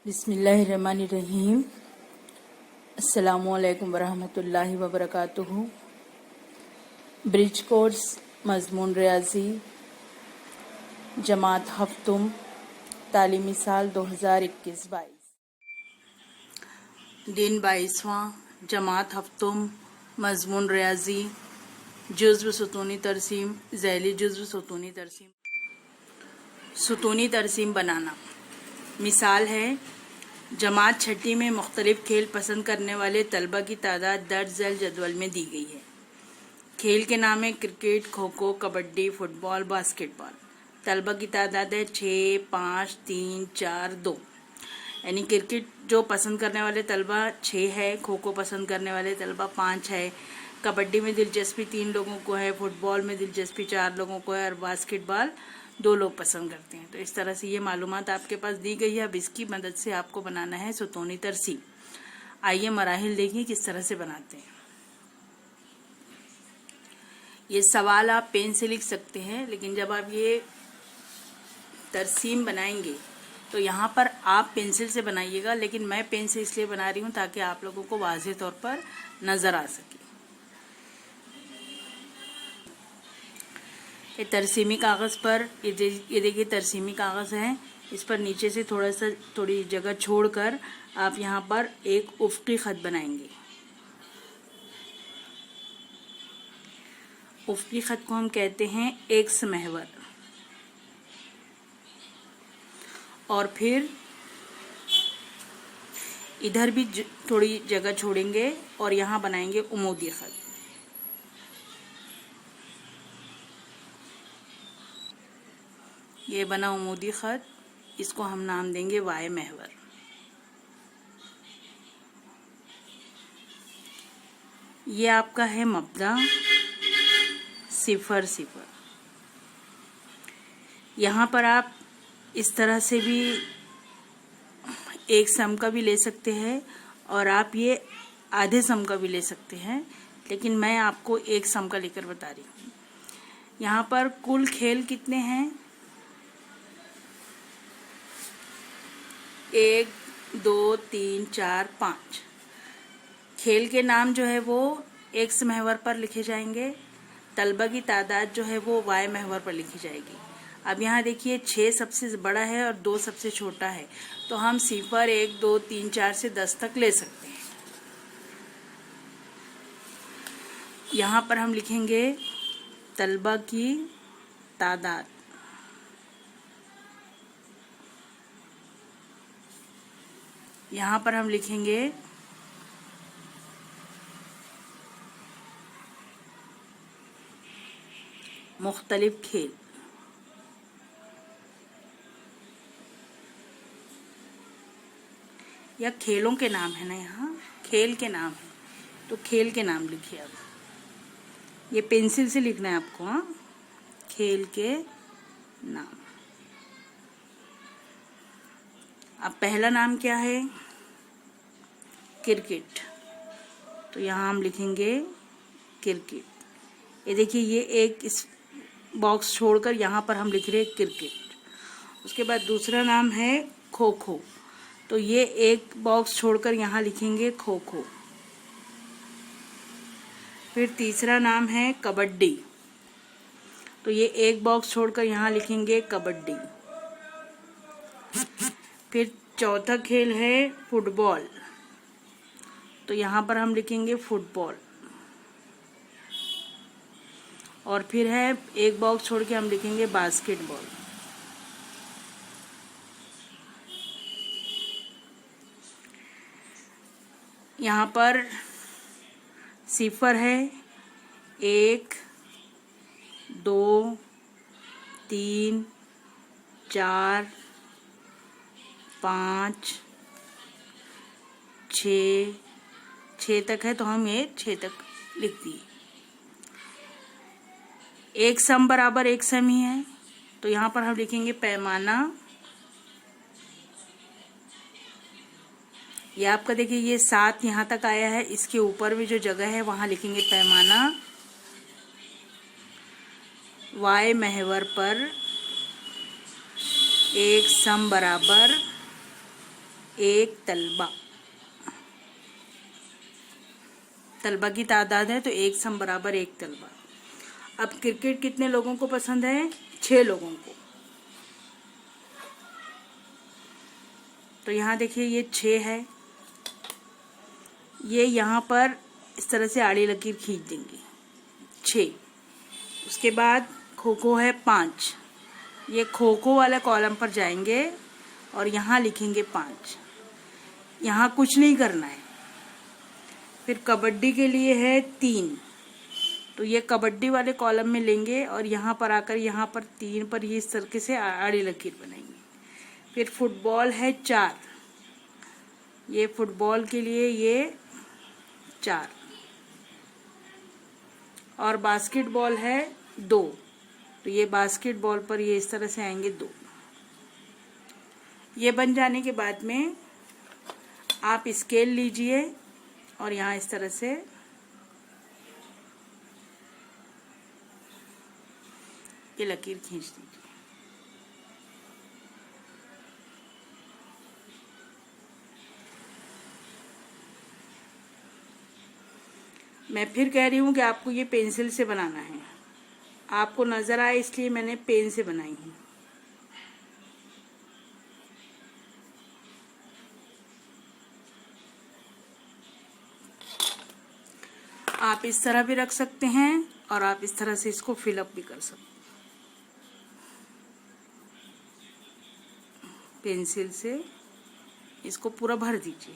बिस्मिल्लाहिर्रहमानिर्रहीम। अस्सलामुअलैकुम वरहमतुल्लाहि वबरकातुहू। ब्रिज कोर्स मजमून रियाजी जमात हफ्तुम तालीमी साल 2021-22। दिन 22वां जमात हफ्तुम मजमून रियाजी जुज़्व सुतूनी तरसीम ज़ैली जुज़्व सुतूनी तरसीम। सुतूनी तरसीम बनाना। मिसाल है, जमात छठी में मुख्तलिफ खेल पसंद करने वाले तलबा की तादाद दर्ज झैल जदवल में दी गई है। खेल के नाम है cricket, kho kho, kabaddi, football, basketball. तलबा की तादाद है 6, 5, 3, 4, 2। यानी क्रिकेट जो पसंद करने वाले तलबा 6 है, खो खो पसंद करने वाले तलबा 5 है, कबड्डी में दिलचस्पी 3 लोगों को है, फुटबॉल में दिलचस्पी 4 लोगों को है और बास्केटबॉल 2 लोग पसंद करते हैं। तो इस तरह से ये मालूमात आपके पास दी गई है। अब इसकी मदद से आपको बनाना है सुतूनी तरसीम। आइए मराहिल देखिए किस तरह से बनाते हैं। ये सवाल आप पेन से लिख सकते हैं, लेकिन जब आप ये तरसीम बनाएंगे तो यहाँ पर आप पेंसिल से बनाइएगा, लेकिन मैं पेन से इसलिए बना रही हूँ ताकि आप लोगों को वाज़ेह तौर पर नज़र आ सके। ये तरसीमी कागज़ पर ये देखिए तरसीमी कागज़ है, इस पर नीचे से थोड़ी जगह छोड़कर आप यहाँ पर एक उफ़क़ी ख़त बनाएंगे। उफ़क़ी ख़त को हम कहते हैं एक्स महवर। और फिर इधर भी थोड़ी जगह छोड़ेंगे और यहाँ बनाएंगे उमूदी ख़त। ये बना उमूदी ख़त, इसको हम नाम देंगे वाय महवर। ये आपका है मब्दा 0, 0। यहाँ पर आप इस तरह से भी एक सम का भी ले सकते हैं और आप ये आधे सम का भी ले सकते हैं, लेकिन मैं आपको एक सम का लेकर बता रही हूँ। यहाँ पर कुल खेल कितने हैं? 1, 2, 3, 4, 5। खेल के नाम जो है वो एक्स महवर पर लिखे जाएंगे। तलबा की तादाद जो है वो वाय महवर पर लिखी जाएगी। अब यहाँ देखिए 6 सबसे बड़ा है और 2 सबसे छोटा है, तो हम 0, 1, 2, 3, 4 से 10 तक ले सकते हैं। यहाँ पर हम लिखेंगे तलबा की तादाद। यहाँ पर हम लिखेंगे मुख्तलिफ खेल। या खेलों के नाम है ना, यहाँ खेल के नाम है तो खेल के नाम लिखिए। अब ये पेंसिल से लिखना है आपको। हाँ, खेल के नाम। अब पहला नाम क्या है? क्रिकेट, तो यहाँ हम लिखेंगे क्रिकेट। ये देखिए ये एक इस बॉक्स छोड़कर यहाँ पर हम लिख रहे हैं क्रिकेट। उसके बाद दूसरा नाम है खो खो, तो ये एक बॉक्स छोड़कर यहाँ लिखेंगे खो खो। फिर तीसरा नाम है कबड्डी, तो ये एक बॉक्स छोड़कर यहाँ लिखेंगे कबड्डी। फिर चौथा खेल है फुटबॉल, तो यहाँ पर हम लिखेंगे फुटबॉल। और फिर है एक बॉक्स छोड़ के हम लिखेंगे बास्केटबॉल। यहाँ पर 0 है, 1, 2, 3, 4, 5, 6 तक है, तो हम ये 6 तक लिख दिए। एक सम बराबर एक सम ही है, तो यहाँ पर हम लिखेंगे पैमाना। ये आपका देखिए ये 7 यहाँ तक आया है, इसके ऊपर भी जो जगह है वहाँ लिखेंगे पैमाना। वाय महवर पर एक सम बराबर एक तलबा, तलबा की तादाद है तो एक सम बराबर एक तलबा। अब क्रिकेट कितने लोगों को पसंद है? 6 लोगों को। तो यहाँ देखिए ये 6 है, ये यहाँ पर इस तरह से आड़ी लकीर खींच देंगे 6। उसके बाद खो खो है 5, ये खो खो वाले कॉलम पर जाएंगे और यहाँ लिखेंगे 5, यहाँ कुछ नहीं करना है। फिर कबड्डी के लिए है 3, तो ये कबड्डी वाले कॉलम में लेंगे और यहाँ पर आकर यहाँ पर 3 पर ये इस तरीके से आड़ी लकीर बनाएंगे। फिर फुटबॉल है 4, ये फुटबॉल के लिए ये 4, और बास्केटबॉल है 2, तो ये बास्केटबॉल पर ये इस तरह से आएंगे 2। ये बन जाने के बाद में आप स्केल लीजिए और यहाँ इस तरह से ये लकीर खींच दीजिए। मैं फिर कह रही हूँ कि आपको ये पेंसिल से बनाना है, आपको नजर आए इसलिए मैंने पेन से बनाई है। आप इस तरह भी रख सकते हैं और आप इस तरह से इसको फिलअप भी कर सकते हैं। पेंसिल से इसको पूरा भर दीजिए।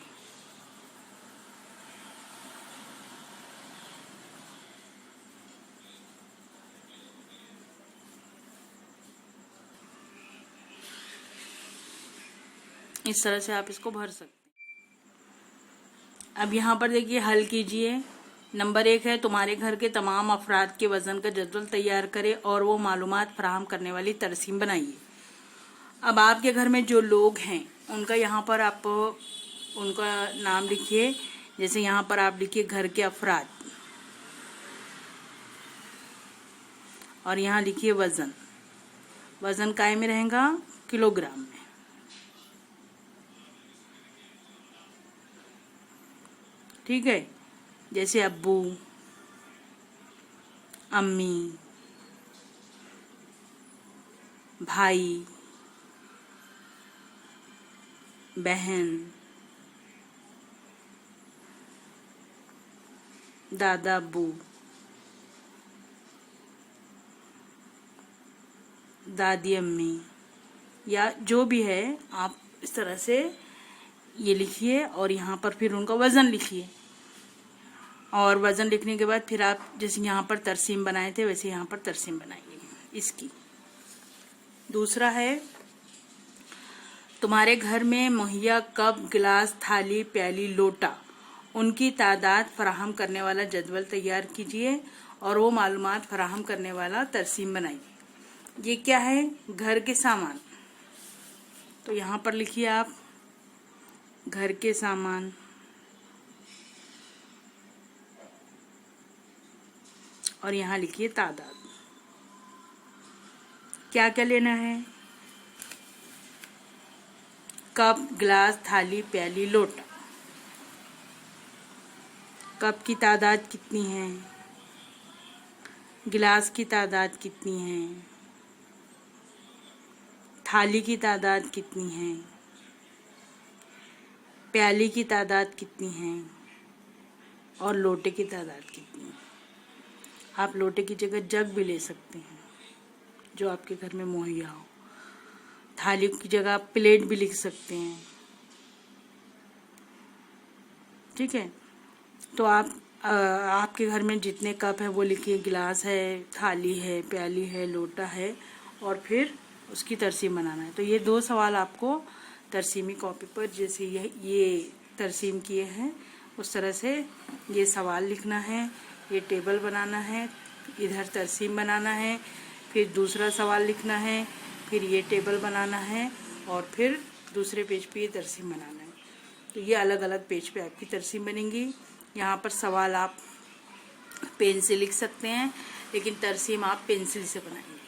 इस तरह से आप इसको भर सकते हैं। अब यहाँ पर देखिए हल कीजिए। नंबर 1 है तुम्हारे घर के तमाम अफराद के वजन का जदवल तैयार करें और वो मालूमात फराहम करने वाली तरसीम बनाइए। अब आपके घर में जो लोग हैं उनका यहाँ पर आप उनका नाम लिखिए। जैसे यहाँ पर आप लिखिए घर के अफराद और यहाँ लिखिए वजन। वजन काय में रहेगा? किलोग्राम में। ठीक है, जैसे अब्बू, अम्मी, भाई, बहन, दादा अब्बू, दादी अम्मी, या जो भी है आप इस तरह से ये लिखिए और यहाँ पर फिर उनका वज़न लिखिए। और वज़न लिखने के बाद फिर आप जैसे यहाँ पर तरसीम बनाए थे वैसे यहाँ पर तरसीम बनाइए इसकी। दूसरा है तुम्हारे घर में मुहैया कप, गिलास, थाली, प्याली, लोटा, उनकी तादाद फराहम करने वाला जदवल तैयार कीजिए और वो मालूमात फराहम करने वाला तरसीम बनाइए। ये क्या है? घर के सामान। तो यहाँ पर लिखिए आप घर के सामान, और यहाँ लिखिए तादाद। क्या क्या लेना है? कप, गिलास, थाली, प्याली, लोटा। कप की तादाद कितनी है? गिलास की तादाद कितनी है? थाली की तादाद कितनी है? प्याली की तादाद कितनी है? और लोटे की तादाद कितनी है? आप लोटे की जगह जग भी ले सकते हैं जो आपके घर में मुहैया हो। थाली की जगह आप प्लेट भी लिख सकते हैं। ठीक है, तो आप आपके घर में जितने कप है वो लिखिए। गिलास है, थाली है, प्याली है, लोटा है, और फिर उसकी तरसीम बनाना है। तो ये 2 सवाल आपको तरसीमी कॉपी पर जैसे ये तरसीम किए हैं उस तरह से ये सवाल लिखना है, ये टेबल बनाना है, इधर तरसीम बनाना है, फिर दूसरा सवाल लिखना है, फिर ये टेबल बनाना है और फिर दूसरे पेज पे ये तरसीम बनाना है। तो ये अलग अलग पेज पे आपकी तरसीम बनेंगी। यहाँ पर सवाल आप पेन से लिख सकते हैं लेकिन तरसीम आप पेंसिल से बनाएंगे।